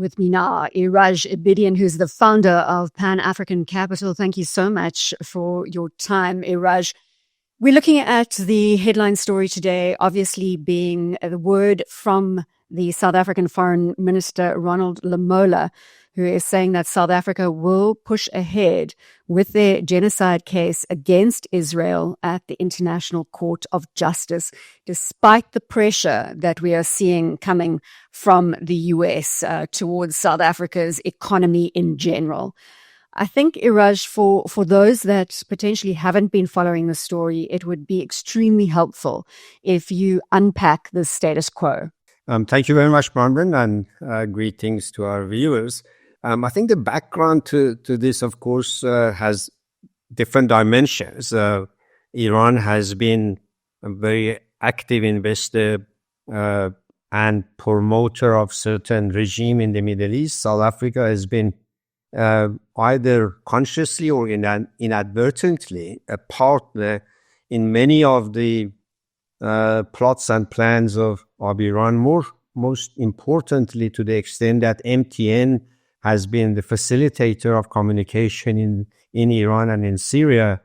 With me now, Iraj Abedian, who's the founder of Pan-African Capital. Thank you so much for your time, Iraj. We're looking at the headline story today, obviously being the word from the South African Foreign Minister, Ronald Lamola, who is saying that South Africa will push ahead with their genocide case against Israel at the International Court of Justice, despite the pressure that we are seeing coming from the US towards South Africa's economy in general. I think, Iraj, for those that potentially haven't been following the story, it would be extremely helpful if you unpack the status quo. Thank you very much, Bronwyn, and greetings to our viewers. I think the background to this, of course, has different dimensions. Iran has been a very active investor and promoter of certain regime in the Middle East. South Africa has been either consciously or inadvertently a partner in many of the plots and plans of Iran, most importantly to the extent that MTN has been the facilitator of communication in Iran and in Syria,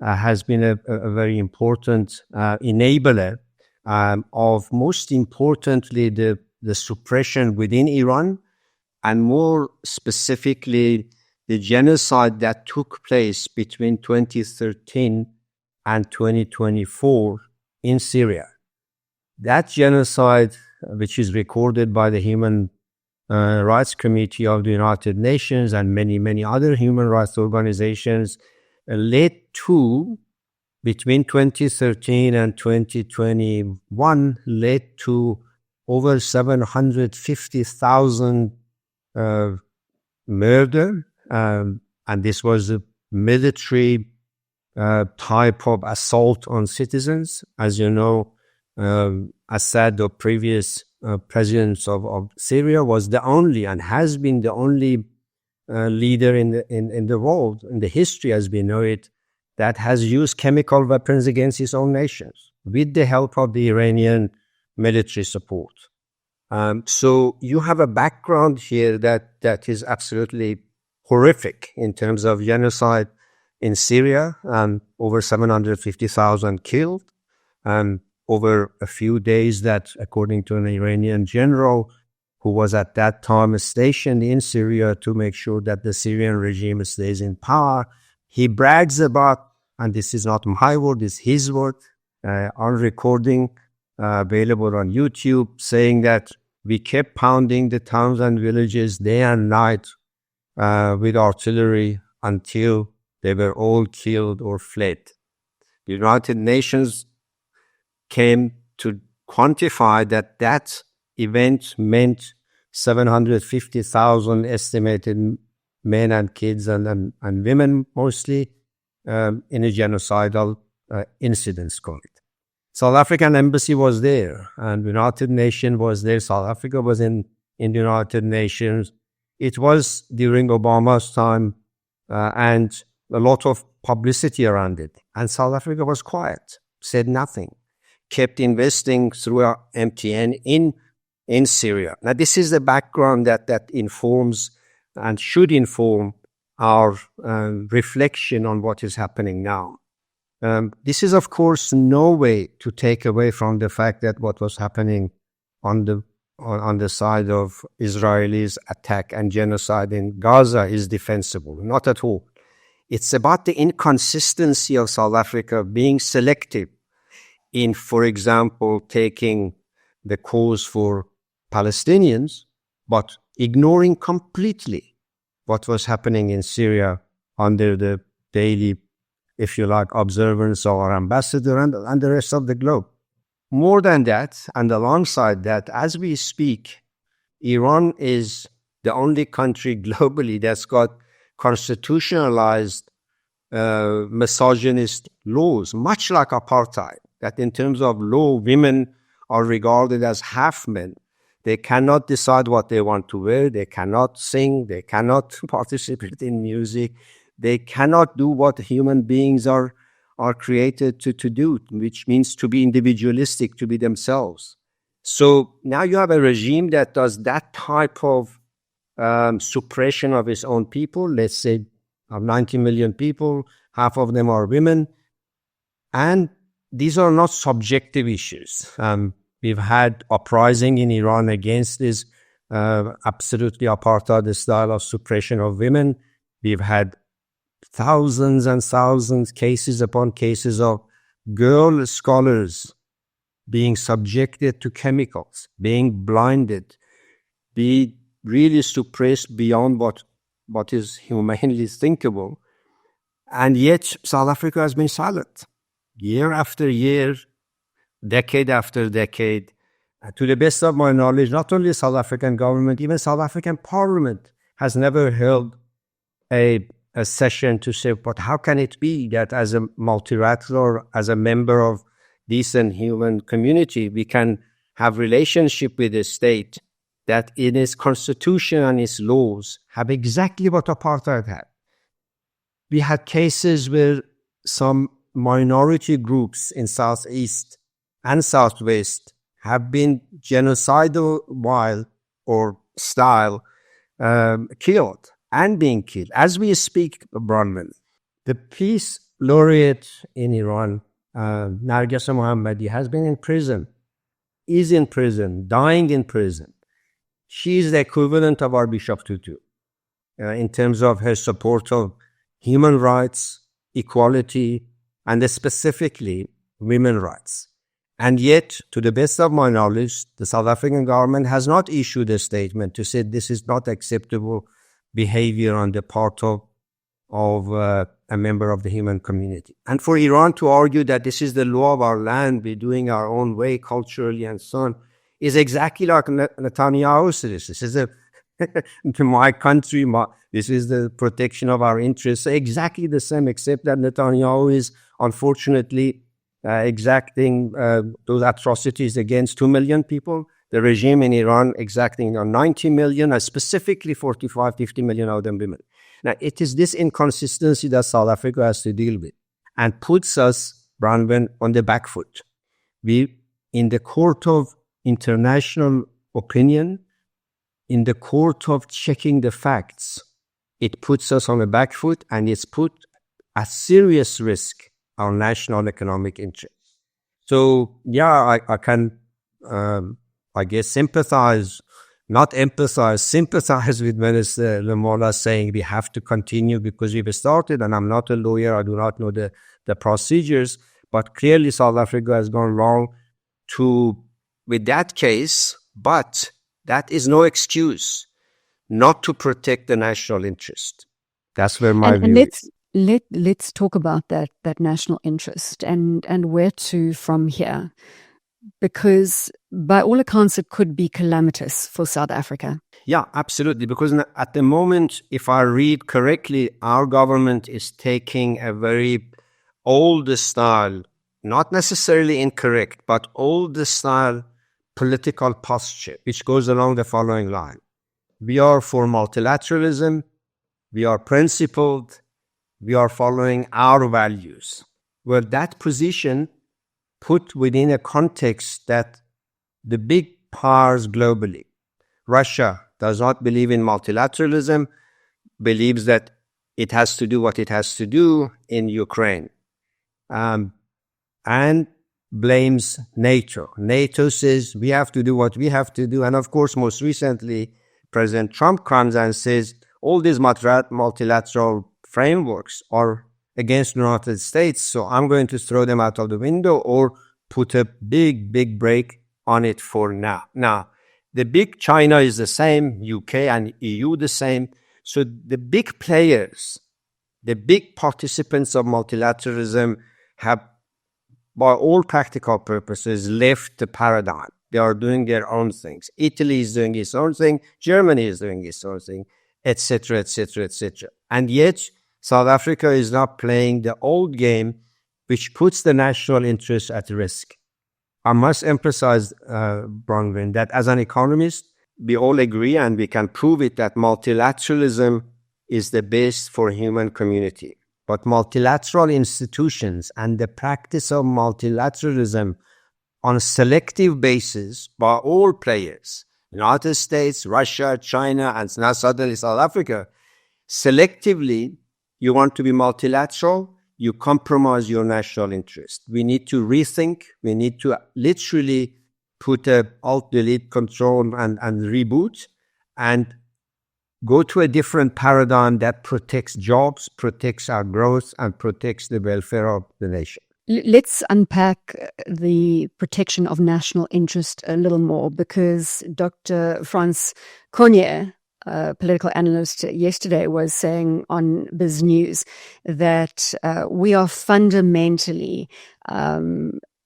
has been a very important enabler of, most importantly, the suppression within Iran, and more specifically, the genocide that took place between 2013 and 2024 in Syria. That genocide, which is recorded by the Human Rights Committee of the United Nations and many, many other human rights organizations, led to, between 2013 and 2021, led to over 750,000 murder, and this was a military type of assault on citizens. As you know, Assad, or previous presidents of Syria, was the only and has been the only leader in the world, in the history as we know it, that has used chemical weapons against his own nations with the help of the Iranian military support. So you have a background here that is absolutely horrific in terms of genocide in Syria, over 750,000 killed, and over a few days that, according to an Iranian general who was at that time stationed in Syria to make sure that the Syrian regime stays in power, he brags about, and this is not my word, it's his word, on recording, available on YouTube, saying that we kept pounding the towns and villages day and night with artillery until they were all killed or fled. The United Nations came to quantify that event meant 750,000 estimated men and kids and women mostly in a genocidal incident, call it. South African embassy was there, and the United Nations was there. South Africa was in the United Nations. It was during Obama's time, and a lot of publicity around it. And South Africa was quiet, said nothing, kept investing through MTN in Syria. Now, this is the background that informs and should inform our reflection on what is happening now. This is, of course, no way to take away from the fact that what was happening on the side of Israelis' attack and genocide in Gaza is defensible. Not at all. It's about the inconsistency of South Africa being selective in, for example, taking the cause for Palestinians, but ignoring completely what was happening in Syria under the daily, if you like, observance of our ambassador and the rest of the globe. More than that, and alongside that, as we speak, Iran is the only country globally that's got constitutionalized misogynist laws, much like apartheid, that in terms of law, women are regarded as half men. They cannot decide what they want to wear. They cannot sing. They cannot participate in music. They cannot do what human beings are created to do, which means to be individualistic, to be themselves. So now you have a regime that does that type of suppression of its own people. Let's say of 90 million people, half of them are women. And these are not subjective issues. We've had uprising in Iran against this absolutely apartheid style of suppression of women. We've had thousands and thousands, cases upon cases of girl scholars being subjected to chemicals, being blinded, be really suppressed beyond what is humanly thinkable. And yet South Africa has been silent. Year after year, decade after decade. To the best of my knowledge, not only South African government, even South African parliament has never held a session to say, but how can it be that as a multilateral, as a member of decent human community, we can have relationship with a state that in its constitution and its laws have exactly what apartheid had. We had cases where some minority groups in Southeast and Southwest have been genocidal while or style killed and being killed. As we speak, Bronwyn, the peace laureate in Iran, Narges Mohammadi, has been in prison, is in prison, dying in prison. She is the equivalent of our Bishop Tutu in terms of her support of human rights, equality, and specifically women's rights. And yet, to the best of my knowledge, the South African government has not issued a statement to say this is not acceptable behavior on the part of a member of the human community. And for Iran to argue that this is the law of our land, we're doing our own way culturally and so on, is exactly like Netanyahu said. This is to my country, this is the protection of our interests. Exactly the same, except that Netanyahu is unfortunately exacting those atrocities against 2 million people. The regime in Iran exacting on 90 million, specifically 45, 50 million of them women. Now, it is this inconsistency that South Africa has to deal with and puts us, Bronwyn, on the back foot. We, in the court of international opinion, in the court of checking the facts, it puts us on the back foot and it's put at serious risk our national economic interest. So, yeah, I can, I guess, sympathize with Minister Lamola saying we have to continue because we've started, and I'm not a lawyer, I do not know the procedures, but clearly South Africa has gone wrong with that case, but that is no excuse not to protect the national interest. That's where my view is. Let's talk about that national interest and where to from here, because by all accounts it could be calamitous for South Africa. Yeah, absolutely. Because at the moment, if I read correctly, our government is taking a very old style, not necessarily incorrect, but old style political posture, which goes along the following line. We are for multilateralism, we are principled, we are following our values. Well, that position put within a context that the big powers globally, Russia does not believe in multilateralism, believes that it has to do what it has to do in Ukraine, and blames NATO. NATO says we have to do what we have to do. And of course, most recently, President Trump comes and says all these multilateral frameworks are against the United States, so I'm going to throw them out of the window or put a big break on it for now. Now, the big China is the same, UK and EU the same. So the big players, the big participants of multilateralism have, by all practical purposes, left the paradigm. They are doing their own things. Italy is doing its own thing. Germany is doing its own thing, etc., etc., etc. And yet, South Africa is now playing the old game, which puts the national interest at risk. I must emphasize, Bronwyn, that as an economist, we all agree and we can prove it that multilateralism is the best for human community. But multilateral institutions and the practice of multilateralism on a selective basis by all players, United States, Russia, China, and now suddenly South Africa. Selectively, you want to be multilateral, you compromise your national interest. We need to rethink. We need to literally put a alt, delete, control, and reboot, and go to a different paradigm that protects jobs, protects our growth, and protects the welfare of the nation. Let's unpack the protection of national interest a little more, because Dr. Frans Cronje, a political analyst, yesterday was saying on Biz News that we are fundamentally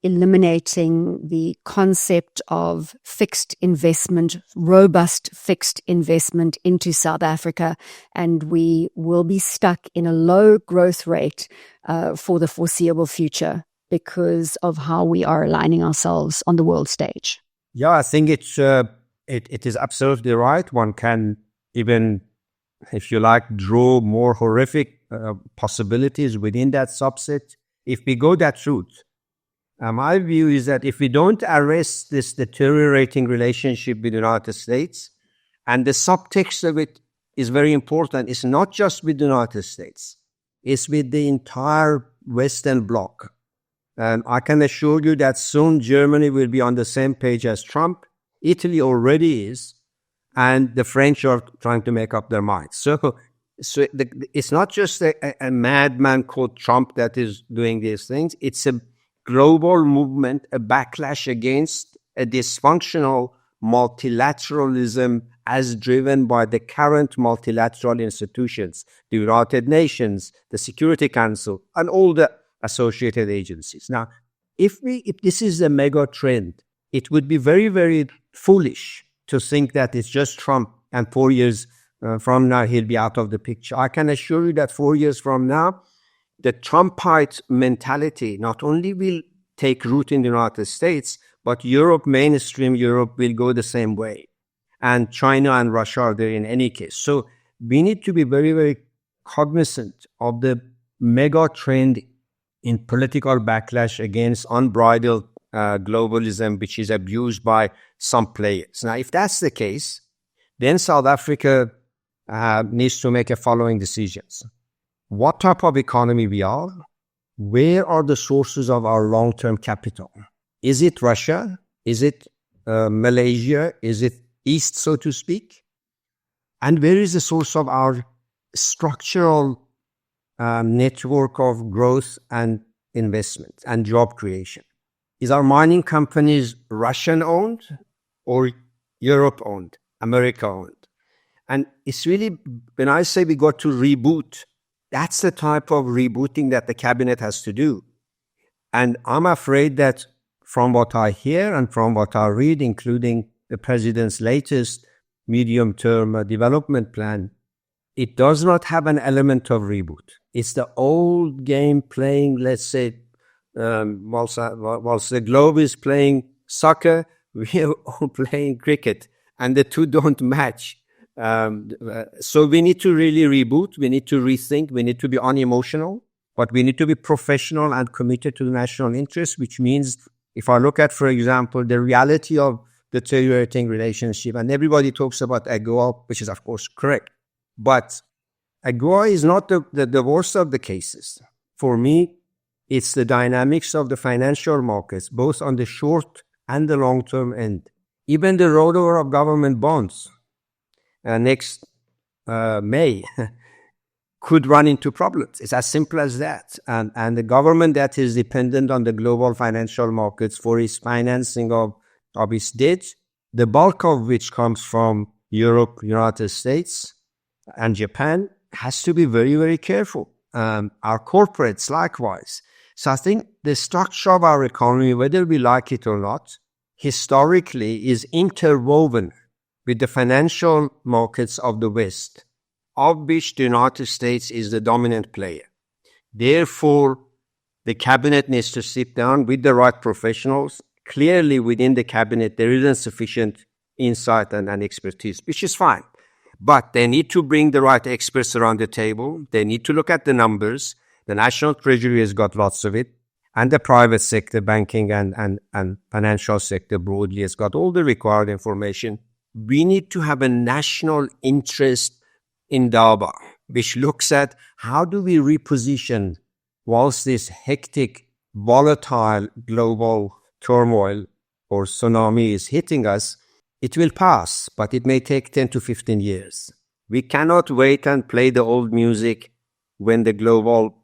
eliminating the concept of fixed investment, robust fixed investment into South Africa, and we will be stuck in a low growth rate for the foreseeable future because of how we are aligning ourselves on the world stage. Yeah, I think it is absolutely right. One can even, if you like, draw more horrific possibilities within that subset. If we go that route, my view is that if we don't arrest this deteriorating relationship with the United States, and the subtext of it is very important, it's not just with the United States, it's with the entire Western bloc. And I can assure you that soon Germany will be on the same page as Trump. Italy already is, and the French are trying to make up their minds. So it's not just a madman called Trump that is doing these things. It's a global movement, a backlash against a dysfunctional multilateralism as driven by the current multilateral institutions, the United Nations, the Security Council, and all the associated agencies. Now, if this is a mega trend, it would be very, very foolish to think that it's just Trump and 4 years from now he'll be out of the picture. I can assure you that 4 years from now, the Trumpite mentality not only will take root in the United States, but Europe, mainstream Europe, will go the same way. And China and Russia are there in any case. So we need to be very, very cognizant of the mega trend in political backlash against unbridled globalism, which is abused by some players. Now, if that's the case, then South Africa needs to make the following decisions. What type of economy we are? Where are the sources of our long-term capital? Is it Russia? Is it Malaysia? Is it East, so to speak? And where is the source of our structural network of growth and investment and job creation? Is our mining companies Russian-owned or Europe-owned, America-owned? And it's really, when I say we got to reboot, that's the type of rebooting that the cabinet has to do. And I'm afraid that from what I hear and from what I read, including the president's latest medium-term development plan, it does not have an element of reboot. It's the old game playing, let's say, whilst the globe is playing soccer, we are all playing cricket, and the two don't match. So we need to really reboot, we need to rethink, we need to be unemotional, but we need to be professional and committed to the national interest, which means if I look at, for example, the reality of deteriorating relationship, and everybody talks about AGOA, which is of course correct, but AGOA is not the worst of the cases. For me, it's the dynamics of the financial markets, both on the short and the long-term end. Even the rollover of government bonds next May could run into problems. It's as simple as that. And the government that is dependent on the global financial markets for its financing of its debt, the bulk of which comes from Europe, United States, and Japan, has to be very, very careful. Our corporates, likewise. So I think the structure of our economy, whether we like it or not, historically is interwoven with the financial markets of the West, of which the United States is the dominant player. Therefore, the cabinet needs to sit down with the right professionals. Clearly, within the cabinet, there isn't sufficient insight and expertise, which is fine. But they need to bring the right experts around the table. They need to look at the numbers. The National Treasury has got lots of it. And the private sector, banking and financial sector broadly, has got all the required information. we need to have a national interest in Daba, which looks at how do we reposition whilst this hectic, volatile global turmoil or tsunami is hitting us. It will pass, but it may take 10 to 15 years. We cannot wait and play the old music when the global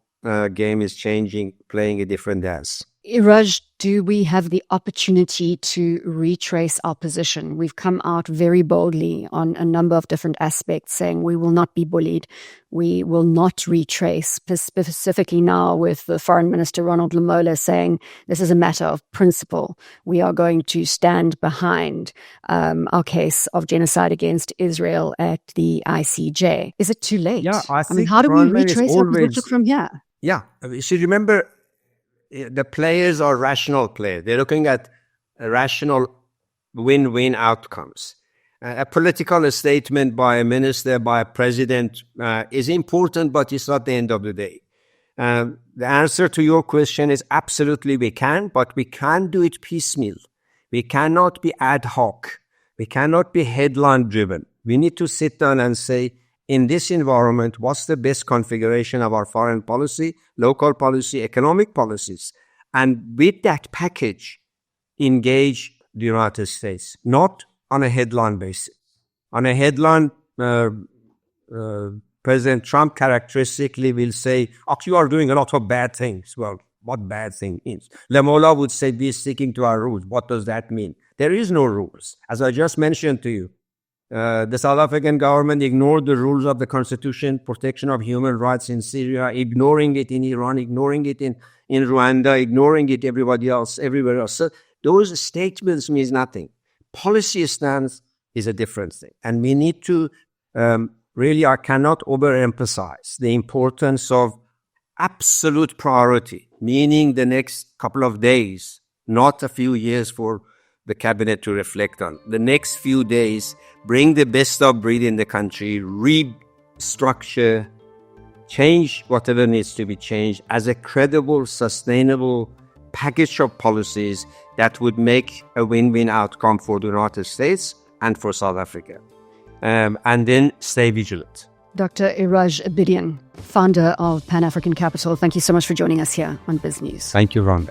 game is changing, playing a different dance. Iraj, do we have the opportunity to retrace our position? We've come out very boldly on a number of different aspects, saying we will not be bullied. We will not retrace, specifically now with the Foreign Minister Ronald Lamola saying this is a matter of principle. We are going to stand behind our case of genocide against Israel at the ICJ. Is it too late? Yeah, I mean, think how do we retrace our position from here? Yeah, you should remember, the players are rational players. They're looking at rational win-win outcomes. A political statement by a minister, by a president is important, but it's not the end of the day. The answer to your question is absolutely we can, but we can't do it piecemeal. We cannot be ad hoc. We cannot be headline-driven. We need to sit down and say, in this environment, what's the best configuration of our foreign policy, local policy, economic policies? And with that package, engage the United States, not on a headline basis. On a headline, President Trump characteristically will say, oh, you are doing a lot of bad things. Well, what bad thing is? Lamola would say, be sticking to our rules. What does that mean? There is no rules. As I just mentioned to you, the South African government ignored the rules of the constitution, protection of human rights in Syria, ignoring it in Iran, ignoring it in Rwanda, ignoring it everywhere else. So those statements mean nothing. Policy stance is a different thing. And we need to really, I cannot overemphasize the importance of absolute priority, meaning the next couple of days, not a few years for the cabinet to reflect on. The next few days, bring the best of breed in the country, restructure, change whatever needs to be changed as a credible, sustainable package of policies that would make a win-win outcome for the United States and for South Africa. And then stay vigilant. Dr. Iraj Abedian, founder of Pan-African Capital, thank you so much for joining us here on Biz News. Thank you, Rhonda.